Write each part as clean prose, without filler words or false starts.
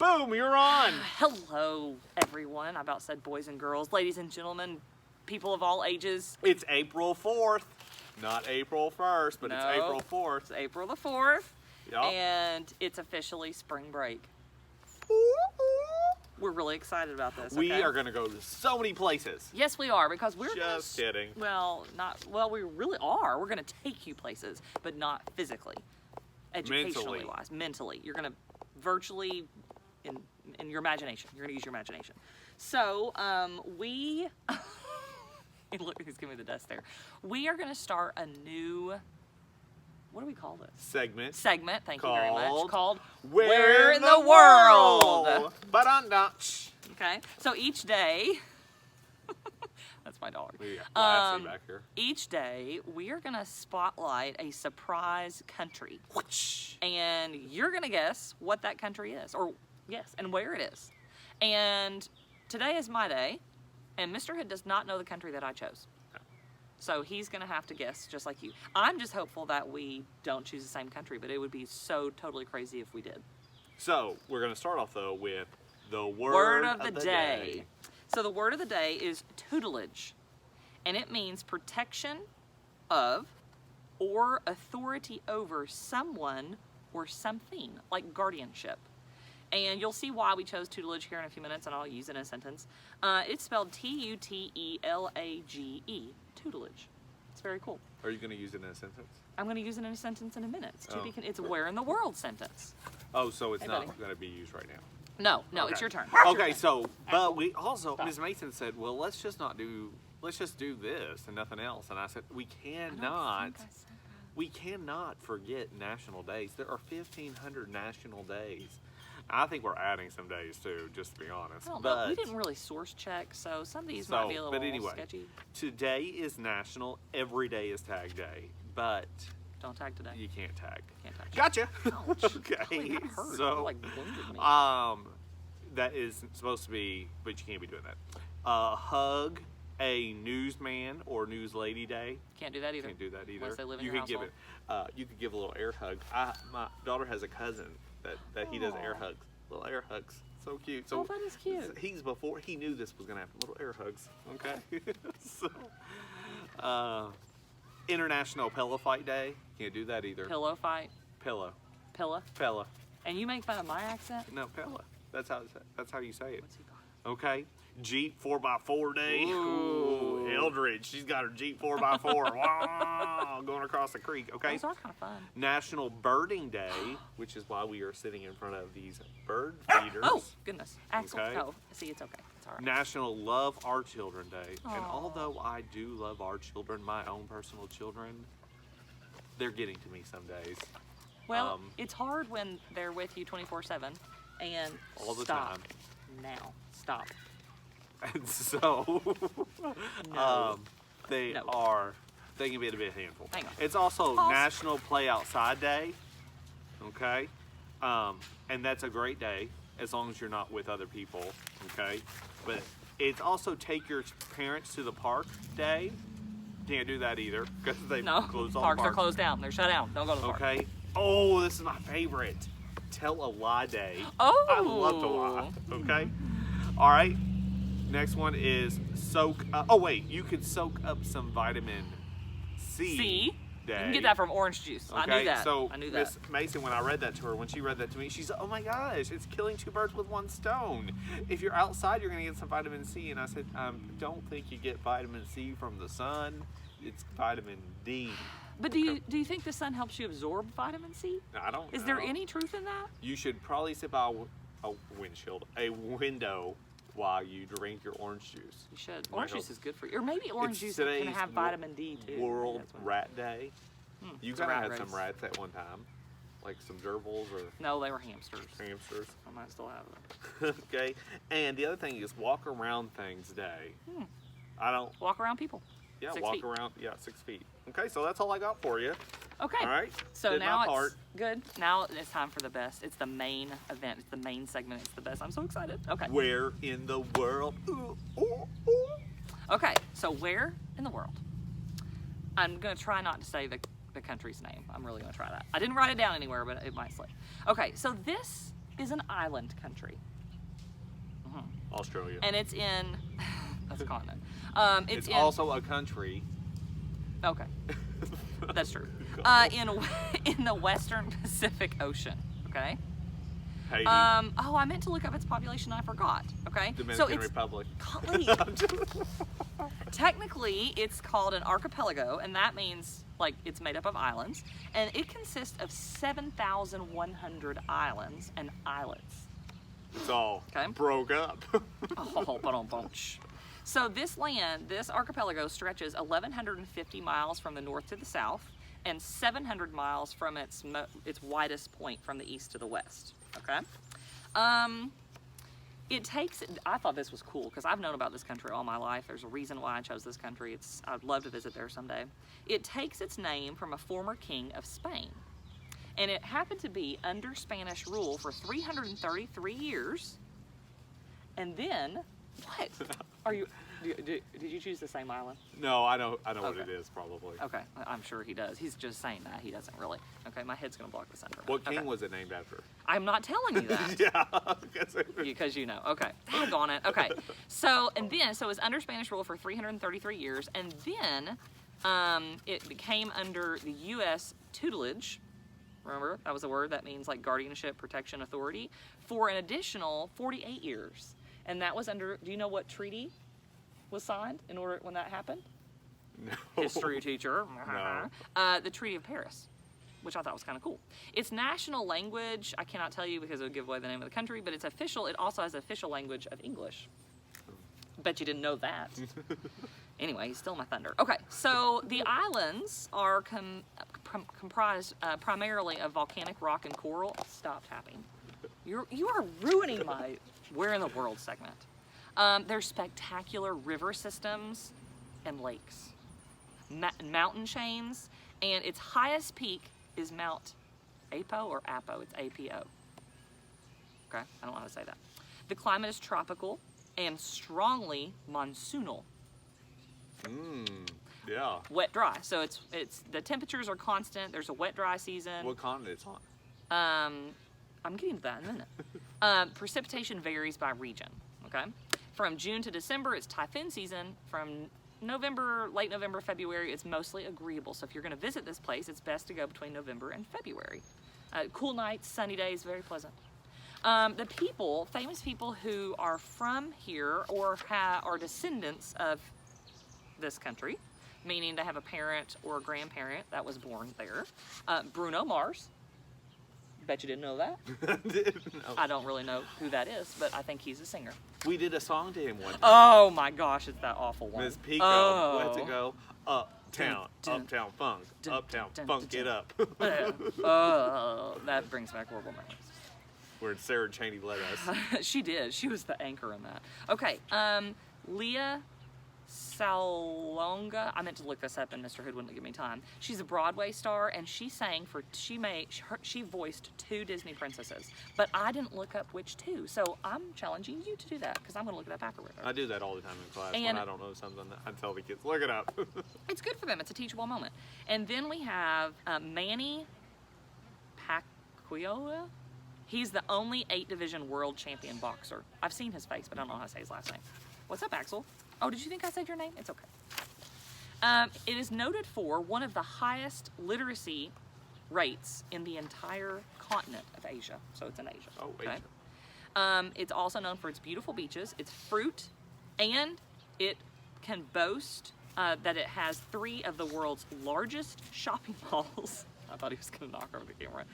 Boom, you're on. Hello, everyone. I about said boys and girls, ladies and gentlemen, people of all ages. It's April 4th. Not April 1st, but it's April 4th. It's April the 4th. Yep. And it's officially spring break. We're really excited about this. We okay? are going to go to so many places. Yes, we are, because we're Just kidding. Well, we really are. We're going to take you places, but not physically, educationally wise, mentally. You're going to virtually, in your imagination. You're going to use your imagination. So, look, he's giving me the dust there. We are going to start a new, what do we call this? Segment. Thank you very much. Called Where in the World? Ba-dun-dun. Okay, so each day, that's my dog. We got Lassie back here. Each day, we are going to spotlight a surprise country. Whoosh. And you're going to guess what that country is, and where it is. And today is my day, and Mr. Hood does not know the country that I chose. So he's going to have to guess just like you. I'm just hopeful that we don't choose the same country, but it would be so totally crazy if we did. So, we're going to start off, though, with the word of the day. So the word of the day is tutelage, and it means protection of or authority over someone or something, like guardianship. And you'll see why we chose tutelage here in a few minutes, and I'll use it in a sentence. It's spelled Tutelage, tutelage. It's very cool. Are you going to use it in a sentence? I'm going to use it in a sentence in a minute. Oh. It's a where in the world sentence. Oh, so it's Hey, not buddy. going to be used right now. No, Okay. it's your turn. Okay, so, but we also, Ms. Mason said, well, let's just do this and nothing else. And I said, we cannot forget national days. There are 1,500 national days. I think we're adding some days too, just to be honest. I don't know. But We didn't really source check, so some of these might be a little but anyway, sketchy. today is national. Every day is tag day, but Don't tag today. you can't tag. Can't touch. Gotcha. Ouch. Okay. Golly, that hurt. So, It, like, wounded me. that is supposed to be, but you can't be doing that. Hug a newsman or news lady day. Can't do that either. Can't do that either. Unless they live in you your could give household. it. You could give a little air hug. My daughter has a cousin that he does air Aw. hugs. Little air hugs. So cute. So Oh, that is cute. He's before he knew this was gonna happen. Little air hugs. Okay. So, International Pillow Fight Day. Can't do that either. Pillow fight. Pillow. Pilla. Pella. And you make fun of my accent? No, Pella. That's how you say it. What's he got? Okay. Jeep 4x4 day. Ooh. Eldridge. She's got her Jeep 4x4. Wow, going across the creek. Okay. Those are kind of fun. National Birding Day, which is why we are sitting in front of these bird feeders. Oh, goodness. Axel. Okay. Oh, see, it's okay. It's all right. National Love Our Children Day. And Aw. although I do love our children, my own personal children, they're getting to me some days. Well, it's hard when they're with you 24/7. And All the stop time. now. Stop. And so, No. they can be a bit handful. Hang on. It's also Pause. National Play Outside Day. Okay. And that's a great day as long as you're not with other people. Okay. But it's also Take Your Parents to the Park Day. Can't do that either because they No. close all Parks the are closed down. They're shut down. Don't go to the park. Okay. Oh, this is my favorite. Tell a Lie Day. Oh. I love to lie. Okay. All right. Next one is soak. You could soak up some vitamin C. See? Day. You can get that from orange juice. Okay. I knew that. So I knew that. Miss Mason, when I read that to her, when she read that to me, she said, "Oh my gosh, it's killing two birds with one stone. If you're outside, you're gonna get some vitamin C." And I said, "Don't think you get vitamin C from the sun. It's vitamin D." But do you think the sun helps you absorb vitamin C? I don't. Is there know. any truth in that? You should probably sit by a window while you drink your orange juice. You should. Might Orange help. juice is good for you. Or maybe orange It's juice can today's have vitamin D too. World That's what- Rat Day. You it's a gotta rat had some race. rats at one time, like some gerbils or No, they were hamsters. hamsters. I might still have them. Okay. And the other thing is Walk Around Things Day. I don't. Walk around people. Yeah, 6 walk feet. around. Yeah, 6 feet. Okay, so that's all I got for you. Okay. All right. So Did my now part. it's good. Now it's time for the best. It's the main event. It's the main segment. It's the best. I'm so excited. Okay. Where in the world? Ooh, ooh, ooh. Okay. So where in the world? I'm gonna try not to say the country's name. I'm really gonna try that. I didn't write it down anywhere, but it might slip. Okay. So this is an island country? Australia. And it's in, that's a continent. It's in, also a country. okay, that's true. In the Western Pacific Ocean, okay? Haiti. Oh, I meant to look up its population. I forgot. Okay, Dominican Republic. Golly. Technically, it's called an archipelago, and that means like it's made up of islands, and it consists of 7,100 islands and islets. It's all Okay. broke up. Oh, ba-dum-bum-sh. So this land, this archipelago, stretches 1,150 miles from the north to the south, and 700 miles from its widest point from the east to the west. Okay. It takes. I thought this was cool because I've known about this country all my life. There's a reason why I chose this country. I'd love to visit there someday. It takes its name from a former king of Spain, and it happened to be under Spanish rule for 333 years. And then, what? Are you? Did you choose the same island? No, I know what Okay. it is probably. Okay, I'm sure he does. He's just saying that. He doesn't really. Okay, my head's gonna block the sun. What king Okay. was it named after? I'm not telling you that. Yeah. Because you know. Okay. Daggone it. Okay. So it was under Spanish rule for 333 years, and then it became under the U.S. tutelage. Remember, that was a word that means like guardianship, protection, authority, for an additional 48 years. And that was under, do you know what treaty was signed in order when that happened? No. History teacher. No. The Treaty of Paris, which I thought was kind of cool. Its national language, I cannot tell you because it would give away the name of the country, but it's official. It also has official language of English. Bet you didn't know that. Anyway, you stole my thunder. Okay, so the islands are comprised primarily of volcanic rock and coral. Stop tapping. You are ruining my Where in the World segment. There's spectacular river systems and lakes, mountain chains, and its highest peak is Mount Apo or Apo. It's APO. Okay, I don't know how to say that. The climate is tropical and strongly monsoonal. Yeah. Wet dry. So it's the temperatures are constant. There's a wet dry season. What continent it's on? I'm getting to that in a minute. Precipitation varies by region. Okay, from June to December it's typhoon season. From late November, February, it's mostly agreeable. So if you're going to visit this place, it's best to go between November and February. Cool nights, sunny days, very pleasant. The people, famous people who are from here or are descendants of this country, meaning they have a parent or a grandparent that was born there. Bruno Mars. Bet you didn't know that. No. I don't really know who that is, but I think he's a singer. We did a song to him one time. Oh my gosh, it's that awful one. Miss Pico, Oh. let's go uptown, Dun, dun, uptown funk, dun, uptown dun, funk dun, it up. Oh, that brings back horrible memories. Where Sarah Cheney led us. She did. She was the anchor in that. Okay, Leah Salonga. I meant to look this up, and Mr. Hood wouldn't give me time. She's a Broadway star, and she voiced 2 Disney princesses. But I didn't look up which 2, so I'm challenging you to do that because I'm going to look it up afterward. I do that all the time in class when And- I don't know something. I tell the kids, look it up. It's good for them. It's a teachable moment. And then we have Manny Pacquiao. He's the only 8-division world champion boxer. I've seen his face, but I don't know how to say his last name. What's up, Axel? Oh, did you think I said your name? It's okay. It is noted for one of the highest literacy rates in the entire continent of Asia. So it's in Asia. Oh, okay? Asia. It's also known for its beautiful beaches, its fruit, and it can boast that it has 3 of the world's largest shopping malls. I thought he was going to knock over the camera.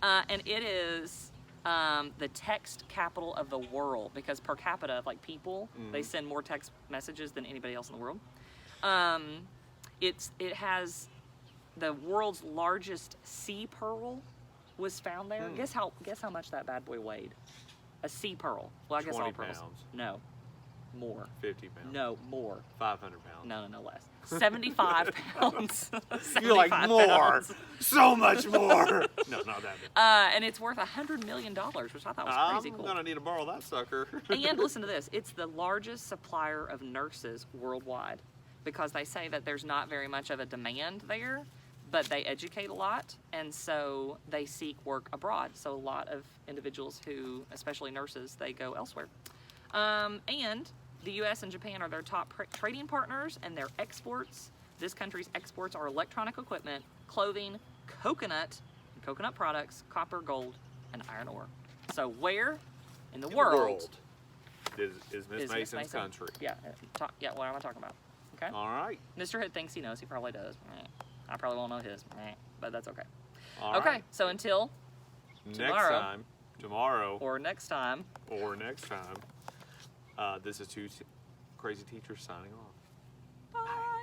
And it is the text capital of the world because per capita, like people, they send more text messages than anybody else in the world. It has the world's largest sea pearl was found there. Guess how much that bad boy weighed? A sea pearl. Well, I guess all 20 pearls. pounds. No, more. 50 pounds. No, more. 500 pounds. No, less. 75 pounds. You're like, 75 more. pounds. So much more. No, not that big. And it's worth $100 million, which I thought was crazy I'm cool. going to need to borrow that sucker. And listen to this, it's the largest supplier of nurses worldwide because they say that there's not very much of a demand there, but they educate a lot, and so they seek work abroad. So a lot of individuals who, especially nurses, they go elsewhere. And the U.S. and Japan are their top trading partners, and their exports. This country's exports are electronic equipment, clothing, coconut products, copper, gold, and iron ore. So where in the world is Miss Mason's country? Yeah, what am I talking about? Okay. All right. Mr. Hood thinks he knows. He probably does. I probably won't know his, but that's okay. All okay, right. so until tomorrow, or next time, this is Two Crazy Teachers signing off. bye.